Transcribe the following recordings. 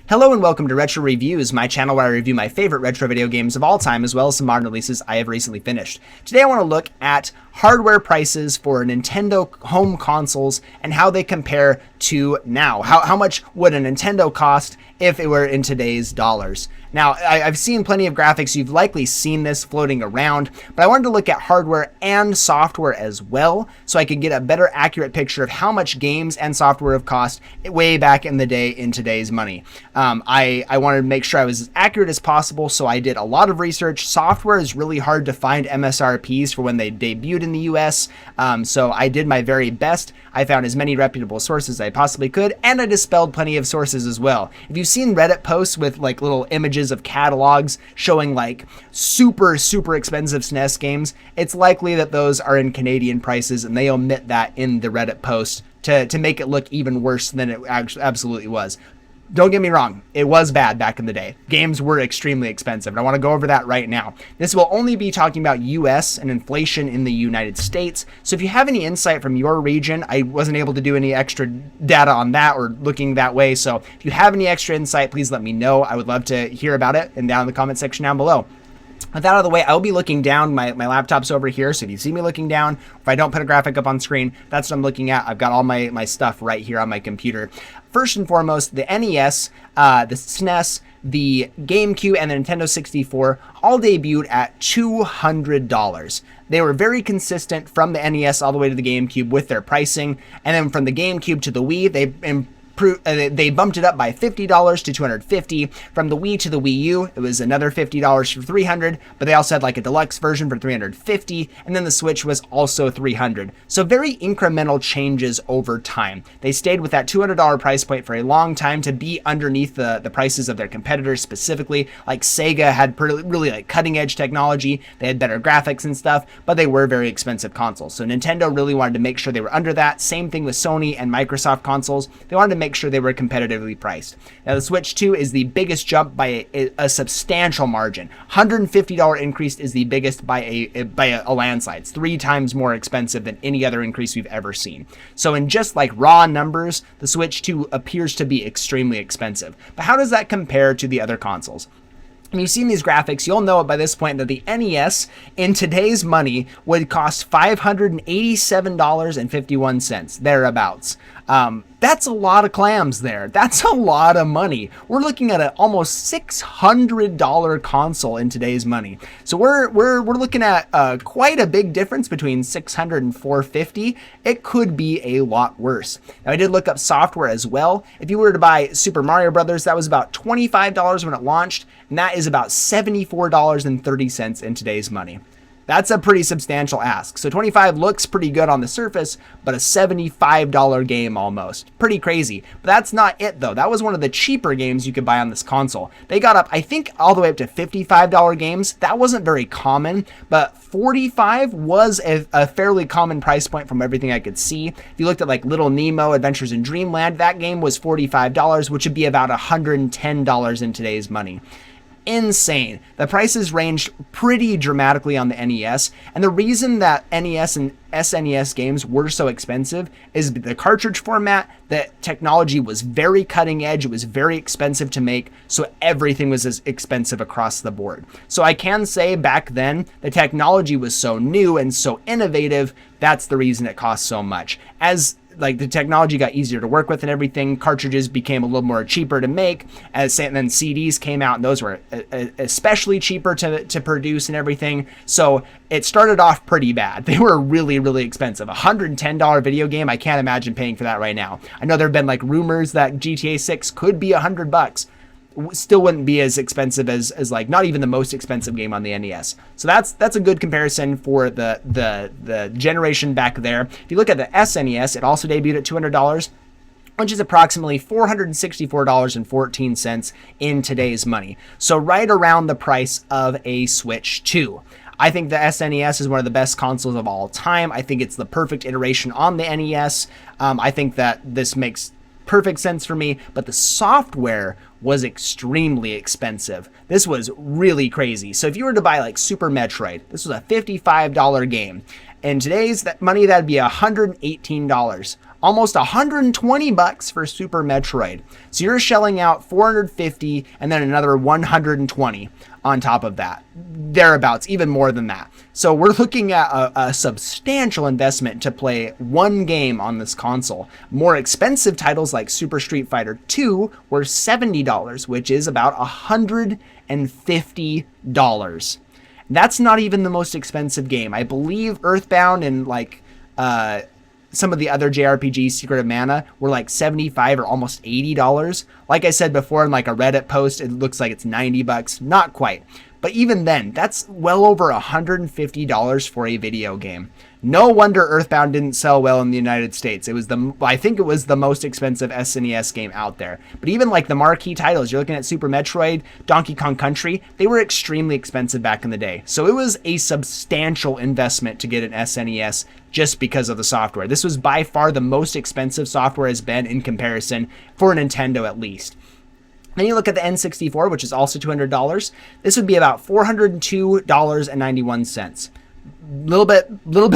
Hello and welcome to Retro Reviews, my channel where I review my favorite retro video games of all time, as well as some modern releases I have recently finished. Today I want to look at hardware prices for Nintendo home consoles and how they compare to now. How much would a Nintendo cost if it were in today's dollars? Now, I've seen plenty of graphics. You've likely seen this floating around, but I wanted to look at hardware and software as well so I could get a better accurate picture of how much games and software have cost way back in the day in today's money. I wanted to make sure I was as accurate as possible, so I did a lot of research. Software is really hard to find MSRPs for when they debuted in the US, so I did my very best. I found as many reputable sources as I possibly could, and I dispelled plenty of sources as well. If you've seen Reddit posts with like little images of catalogs showing like super expensive SNES games, it's likely that those are in Canadian prices, and they omit that in the Reddit post to make it look even worse than it actually absolutely was. Don't get me wrong, it was bad back in the day. Games were extremely expensive, and I want to go over that right now. This will only be talking about US and inflation in the United States, so if you have any insight from your region, I wasn't able to do any extra data on that or looking that way, so if you have any extra insight, please let me know. I would love to hear about it and down in the comment section down below. With that out of the way, I'll be looking down. My laptop's over here, so if you see me looking down, if I don't put a graphic up on screen, that's what I'm looking at. I've got all my stuff right here on my computer. First and foremost, the NES, the SNES, the GameCube, and the Nintendo 64 all debuted at $200. They were very consistent from the NES all the way to the GameCube with their pricing, and then from the GameCube to the Wii, they bumped it up by $50 to $250. From the Wii to the Wii U, it was another $50 for $300, but they also had like a deluxe version for $350, and then the Switch was also $300. So very incremental changes over time. They stayed with that $200 price point for a long time to be underneath the prices of their competitors, specifically like Sega had really like cutting edge technology. They had better graphics and stuff, but they were very expensive consoles. So Nintendo really wanted to make sure they were under that. Same thing with Sony and Microsoft consoles. They wanted to make sure they were competitively priced. Now the Switch 2 is the biggest jump by a substantial margin. $150 increase is the biggest by a landslide. It's 3 times more expensive than any other increase we've ever seen. So in just like raw numbers, the Switch 2 appears to be extremely expensive. But how does that compare to the other consoles? When you've seen these graphics, you'll know by this point that the NES in today's money would cost $587.51, thereabouts. That's a lot of clams there. That's a lot of money. We're looking at an almost $600 console in today's money. So we're looking at quite a big difference between $600 and $450. It could be a lot worse. Now I did look up software as well. If you were to buy Super Mario Brothers, that was about $25 when it launched, and that is about $74.30 in today's money. That's a pretty substantial ask. So 25 looks pretty good on the surface, but a $75 game almost. Pretty crazy. But that's not it though. That was one of the cheaper games you could buy on this console. They got up, I think, all the way up to $55 games. That wasn't very common, but $45 was a fairly common price point from everything I could see. If you looked at like Little Nemo, Adventures in Dreamland, that game was $45, which would be about $110 in today's money. Insane. The prices ranged pretty dramatically on the NES, and the reason that NES and SNES games were so expensive is the cartridge format. The technology was very cutting edge, it was very expensive to make, so everything was as expensive across the board. So I can say back then, the technology was so new and so innovative, that's the reason it cost so much. As like the technology got easier to work with and everything, cartridges became a little more cheaper to make, and then CDs came out, and those were especially cheaper to produce and everything. So it started off pretty bad. They were really expensive. $110 video game, I can't imagine paying for that right now. I know there have been like rumors that GTA 6 could be $100. Still wouldn't be as expensive as like not even the most expensive game on the NES. So that's a good comparison for the generation back there. If you look at the SNES, it also debuted at $200, which is approximately $464.14 in today's money. So right around the price of a Switch 2. I think the SNES is one of the best consoles of all time. I think it's the perfect iteration on the NES. I think that this makes perfect sense for me, but the software was extremely expensive. This was really crazy. So if you were to buy like Super Metroid, this was a $55 game. In today's money, that'd be $118. almost $120 for Super Metroid. So you're shelling out $450 and then another $120 on top of that, thereabouts, even more than that. So we're looking at a substantial investment to play one game on this console. More expensive titles like Super Street Fighter 2 were $70, which is about $150. That's not even the most expensive game. I believe Earthbound and like some of the other JRPGs, Secret of Mana, were like $75 or almost $80. Like I said before in like a Reddit post, it looks like it's $90. Not quite. But even then, that's well over $150 for a video game. No wonder Earthbound didn't sell well in the United States. I think it was the most expensive SNES game out there. But even like the marquee titles, you're looking at Super Metroid, Donkey Kong Country, they were extremely expensive back in the day. So it was a substantial investment to get an SNES just because of the software. This was by far the most expensive software has been in comparison for Nintendo at least. Then you look at the N64, which is also $200. This would be about $402.91. Little bit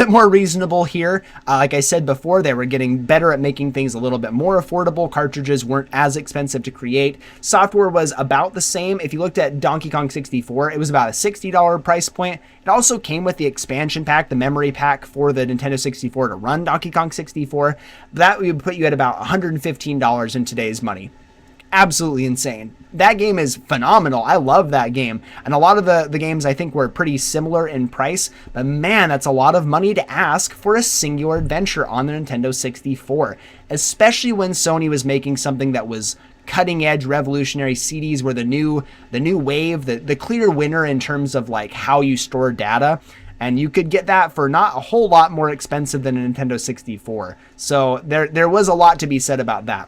more reasonable here. Like I said before, they were getting better at making things a little bit more affordable. Cartridges weren't as expensive to create. Software was about the same. If you looked at Donkey Kong 64, it was about a $60 price point. It also came with the expansion pack, the memory pack for the Nintendo 64 to run Donkey Kong 64. That would put you at about $115 in today's money. Absolutely insane. That game is phenomenal. I love that game. And a lot of the games I think were pretty similar in price, but man, that's a lot of money to ask for a singular adventure on the Nintendo 64, especially when Sony was making something that was cutting edge, revolutionary. CDs were the new wave, the clear winner in terms of like how you store data. And you could get that for not a whole lot more expensive than a Nintendo 64. So there was a lot to be said about that.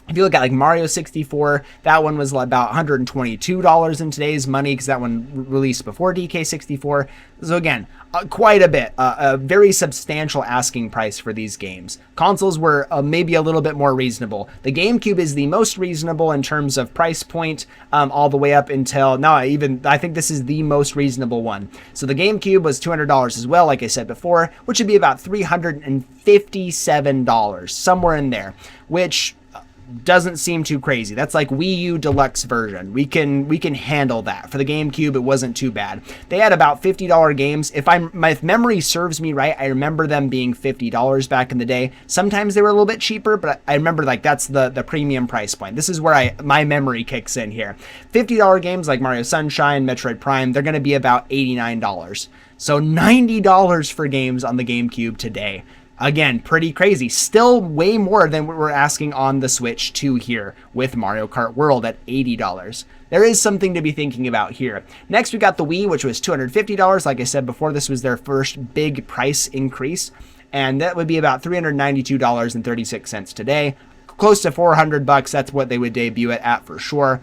If you look at like Mario 64, that one was about $122 in today's money because that one released before DK64. So again, quite a bit, a very substantial asking price for these games. Consoles were maybe a little bit more reasonable. The GameCube is the most reasonable in terms of price point, all the way up until now. I think this is the most reasonable one. So the GameCube was $200 as well, like I said before, which would be about $357, somewhere in there, which doesn't seem too crazy. That's like Wii U deluxe version. We can handle that. For the GameCube, it wasn't too bad. They had about $50 games. If my memory serves me right, I remember them being $50 back in the day. Sometimes they were a little bit cheaper, but I remember like that's the premium price point. This is where my memory kicks in here. $50 games like Mario Sunshine, Metroid Prime, they're going to be about $89. So $90 for games on the GameCube today. Again, pretty crazy. Still way more than what we're asking on the Switch 2 here with Mario Kart World at $80. There is something to be thinking about here. Next, we got the Wii, which was $250. Like I said before, this was their first big price increase, and that would be about $392.36 today. Close to $400. That's what they would debut it at for sure.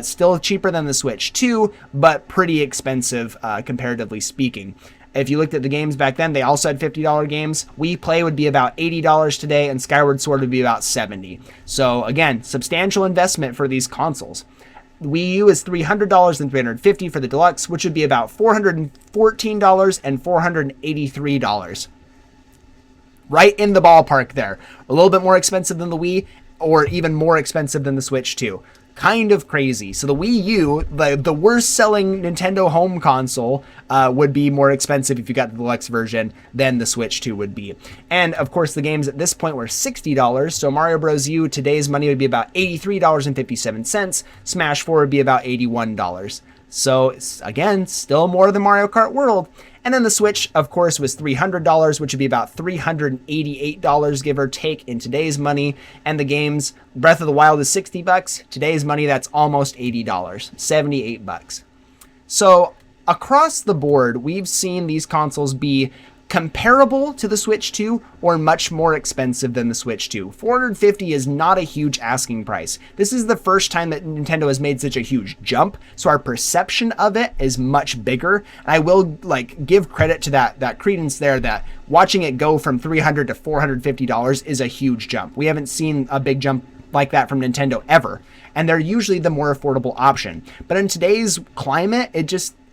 Still cheaper than the Switch 2, but pretty expensive comparatively speaking. If you looked at the games back then, they also had $50 games. Wii Play would be about $80 today, and Skyward Sword would be about $70. So again, substantial investment for these consoles. Wii U is $300 and $350 for the deluxe, which would be about $414 and $483. Right in the ballpark there. A little bit more expensive than the Wii, or even more expensive than the Switch 2. Kind of crazy. So the Wii U, the worst selling Nintendo home console, would be more expensive if you got the deluxe version than the Switch 2 would be. And of course, the games at this point were $60. So Mario Bros. U, today's money would be about $83.57. Smash 4 would be about $81. So again, still more than Mario Kart World. And then the Switch, of course, was $300, which would be about $388, give or take, in today's money. And the games, Breath of the Wild is $60. Today's money, that's almost $80, $78. So across the board, we've seen these consoles be comparable to the Switch 2 or much more expensive than the Switch 2. $450 is not a huge asking price. This is the first time that Nintendo has made such a huge jump, so our perception of it is much bigger. And I will give credit to that credence there, that watching it go from $300 to $450 is a huge jump. We haven't seen a big jump like that from Nintendo ever, and they're usually the more affordable option. But in today's climate,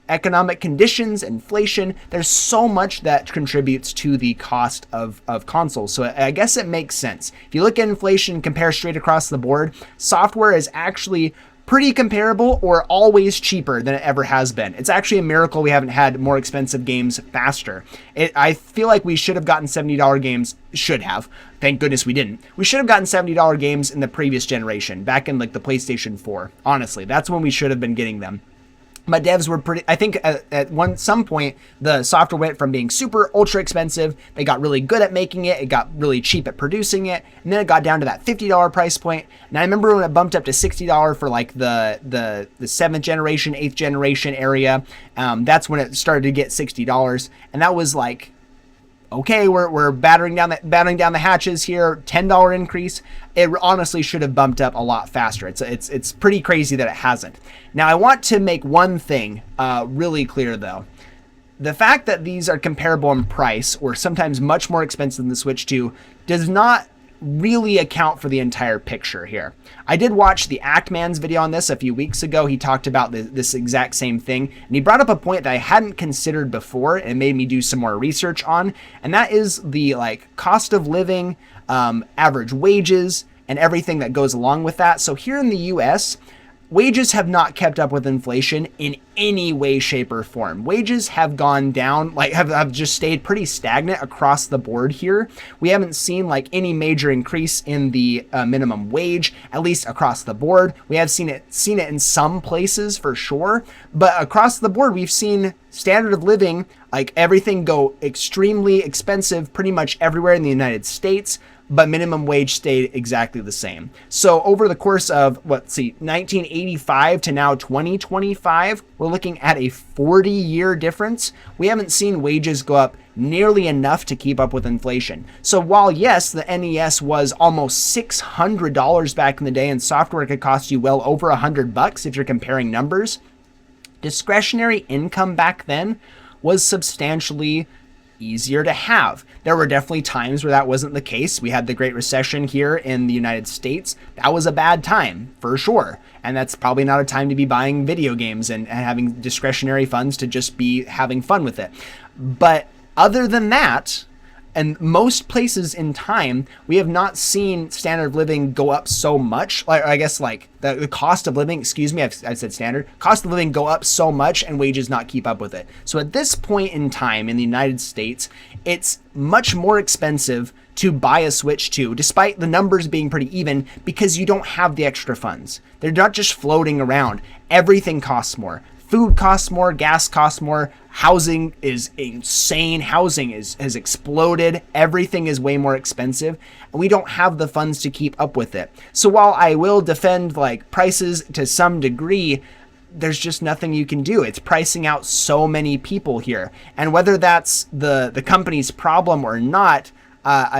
economic conditions, inflation. There's so much that contributes to the cost of consoles. So I guess it makes sense. If you look at inflation and compare straight across the board, software is actually pretty comparable or always cheaper than it ever has been. It's actually a miracle we haven't had more expensive games faster. I feel like we should have gotten $70 games, should have. Thank goodness we didn't. We should have gotten $70 games in the previous generation, back in like the PlayStation 4. Honestly, that's when we should have been getting them. But devs were pretty, I think at some point, the software went from being super ultra expensive. They got really good at making it. It got really cheap at producing it. And then it got down to that $50 price point. And I remember when it bumped up to $60 for like the 7th generation, 8th generation area. That's when it started to get $60. And that was like, okay, we're battering down the hatches here. $10 increase. It honestly should have bumped up a lot faster. It's pretty crazy that it hasn't. Now I want to make one thing really clear though. The fact that these are comparable in price, or sometimes much more expensive than the Switch 2, does not really account for the entire picture here. I did watch the Actman's video on this a few weeks ago. He talked about this exact same thing, and he brought up a point that I hadn't considered before and made me do some more research on, and that is the like cost of living, average wages, and everything that goes along with that. So here in the US, wages have not kept up with inflation in any way, shape, or form. Wages have gone down, like have just stayed pretty stagnant across the board here. We haven't seen like any major increase in the minimum wage, at least across the board. We have seen it in some places for sure, but across the board, we've seen standard of living, like everything go extremely expensive pretty much everywhere in the United States. But minimum wage stayed exactly the same. So over the course of, 1985 to now 2025, we're looking at a 40-year difference. We haven't seen wages go up nearly enough to keep up with inflation. So while yes, the NES was almost $600 back in the day, and software could cost you well over $100 if you're comparing numbers, discretionary income back then was substantially easier to have. There were definitely times where that wasn't the case. We had the Great Recession here in the United States. That was a bad time, for sure. And that's probably not a time to be buying video games and having discretionary funds to just be having fun with it. But other than that, and most places in time, we have not seen standard of living go up so much. Like, I guess like the cost of living, excuse me, I've said standard, cost of living go up so much and wages not keep up with it. So at this point in time in the United States, it's much more expensive to buy a Switch 2, despite the numbers being pretty even, because you don't have the extra funds. They're not just floating around. Everything costs more. Food costs more, gas costs more, housing is insane, housing has exploded, everything is way more expensive, and we don't have the funds to keep up with it. So while I will defend like prices to some degree, there's just nothing you can do. It's pricing out so many people here. And whether that's the company's problem or not,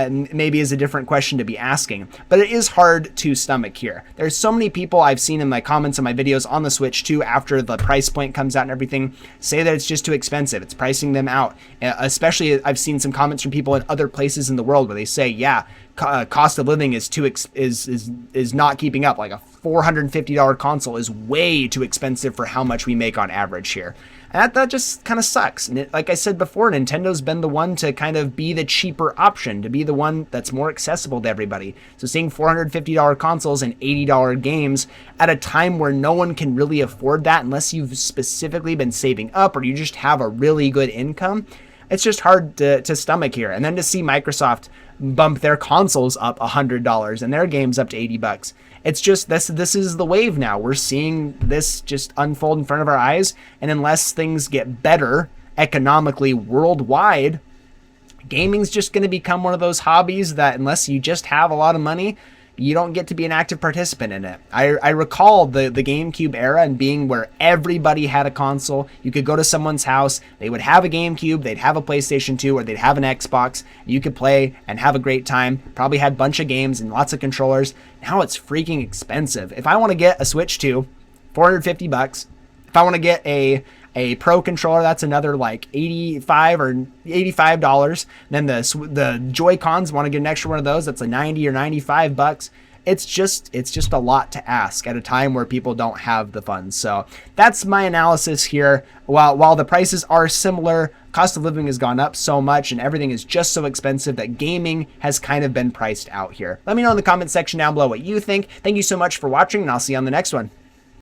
maybe is a different question to be asking, but it is hard to stomach here. There's so many people I've seen in my comments on my videos on the Switch 2 after the price point comes out and everything say that it's just too expensive. It's pricing them out. Especially I've seen some comments from people in other places in the world where they say, yeah, cost of living is is not keeping up. Like a $450 console is way too expensive for how much we make on average here. And that just kind of sucks. And like I said before, Nintendo's been the one to kind of be the cheaper option, to be the one that's more accessible to everybody. So seeing $450 consoles and $80 games at a time where no one can really afford that unless you've specifically been saving up or you just have a really good income, it's just hard to stomach here. And then to see Microsoft bump their consoles up $100 and their games up to $80. It's just this is the wave now. We're seeing this just unfold in front of our eyes, and unless things get better economically worldwide, gaming's just going to become one of those hobbies that unless you just have a lot of money, you don't get to be an active participant in it. I recall the GameCube era and being where everybody had a console. You could go to someone's house, they would have a GameCube, they'd have a PlayStation 2, or they'd have an Xbox. You could play and have a great time. Probably had a bunch of games and lots of controllers. Now it's freaking expensive. If I want to get a Switch 2, $450. If I want to get a Pro controller, that's another like $85 or $85. Then the Joy-Cons, want to get an extra one of those, that's a $90 or $95. it's just a lot to ask at a time where people don't have the funds. So that's my analysis here. While the prices are similar, cost of living has gone up so much and everything is just so expensive that gaming has kind of been priced out here. Let me know in the comment section down below what you think. Thank you so much for watching, and I'll see you on the next one.